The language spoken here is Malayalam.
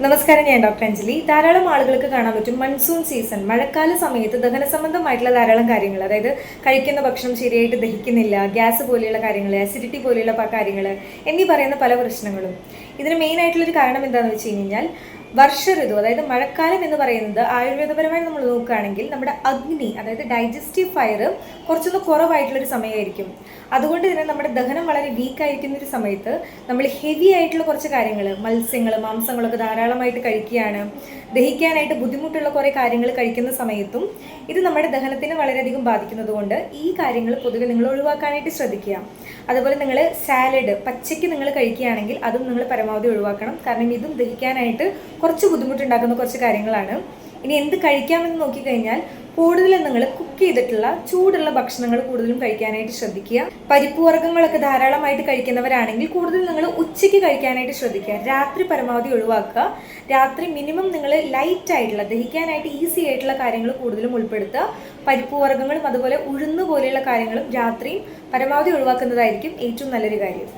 നമസ്കാരം, ഞാൻ ഡോക്ടർ അഞ്ജലി. ധാരാളം ആളുകൾക്ക് കാണാൻ പറ്റും മൺസൂൺ സീസൺ, മഴക്കാല സമയത്ത് ദഹന സംബന്ധമായിട്ടുള്ള ധാരാളം കാര്യങ്ങൾ, അതായത് കഴിക്കുന്ന ഭക്ഷണം ശരിയായിട്ട് ദഹിക്കുന്നില്ല, ഗ്യാസ് പോലെയുള്ള കാര്യങ്ങൾ, അസിഡിറ്റി പോലെയുള്ള കാര്യങ്ങൾ എന്നീ പറയുന്ന പല പ്രശ്നങ്ങളും. ഇതിന് മെയിൻ ആയിട്ടുള്ളൊരു കാരണം എന്താണെന്ന് വെച്ച് കഴിഞ്ഞാൽ വർഷ ഋതു, അതായത് മഴക്കാലം എന്ന് പറയുന്നത് ആയുർവേദപരമായി നമ്മൾ നോക്കുകയാണെങ്കിൽ നമ്മുടെ അഗ്നി, അതായത് ഡൈജസ്റ്റീവ് ഫയർ കുറച്ചൊന്ന് കുറവായിട്ടുള്ളൊരു സമയമായിരിക്കും. അതുകൊണ്ട് തന്നെ നമ്മുടെ ദഹനം വളരെ വീക്കായിരിക്കുന്ന ഒരു സമയത്ത് നമ്മൾ ഹെവി ആയിട്ടുള്ള കുറച്ച് കാര്യങ്ങൾ, മത്സ്യങ്ങൾ, മാംസങ്ങളൊക്കെ ധാരാളമായിട്ട് കഴിക്കുകയാണ്, ദഹിക്കാനായിട്ട് ബുദ്ധിമുട്ടുള്ള കുറേ കാര്യങ്ങൾ കഴിക്കുന്ന സമയത്തും ഇത് നമ്മുടെ ദഹനത്തിന് വളരെയധികം ബാധിക്കുന്നത് കൊണ്ട് ഈ കാര്യങ്ങൾ പൊതുവെ നിങ്ങൾ ഒഴിവാക്കാനായിട്ട് ശ്രദ്ധിക്കുക. അതുപോലെ നിങ്ങൾ സാലഡ് പച്ചയ്ക്ക് നിങ്ങൾ കഴിക്കുകയാണെങ്കിൽ അതും നിങ്ങൾ പരമാവധി ഒഴിവാക്കണം. കാരണം ഇതും ദഹിക്കാനായിട്ട് കുറച്ച് ബുദ്ധിമുട്ടുണ്ടാക്കുന്ന കുറച്ച് കാര്യങ്ങളാണ്. ഇനി എന്ത് കഴിക്കാമെന്ന് നോക്കിക്കഴിഞ്ഞാൽ കൂടുതലും നിങ്ങൾ കുക്ക് ചെയ്തിട്ടുള്ള ചൂടുള്ള ഭക്ഷണങ്ങൾ കൂടുതലും കഴിക്കാനായിട്ട് ശ്രദ്ധിക്കുക. പരിപ്പ് വർഗ്ഗങ്ങളൊക്കെ ധാരാളമായിട്ട് കഴിക്കുന്നവരാണെങ്കിൽ കൂടുതൽ നിങ്ങൾ ഉച്ചയ്ക്ക് കഴിക്കാനായിട്ട് ശ്രദ്ധിക്കുക. രാത്രി പരമാവധി ഒഴിവാക്കുക. രാത്രി മിനിമം നിങ്ങൾ ലൈറ്റ് ആയിട്ടുള്ള, ദഹിക്കാനായിട്ട് ഈസി ആയിട്ടുള്ള കാര്യങ്ങൾ കൂടുതലും ഉൾപ്പെടുത്തുക. പരിപ്പ് വർഗ്ഗങ്ങളും അതുപോലെ ഉഴുന്ന് പോലെയുള്ള കാര്യങ്ങളും രാത്രിയും പരമാവധി ഒഴിവാക്കുന്നതായിരിക്കും ഏറ്റവും നല്ലൊരു കാര്യം.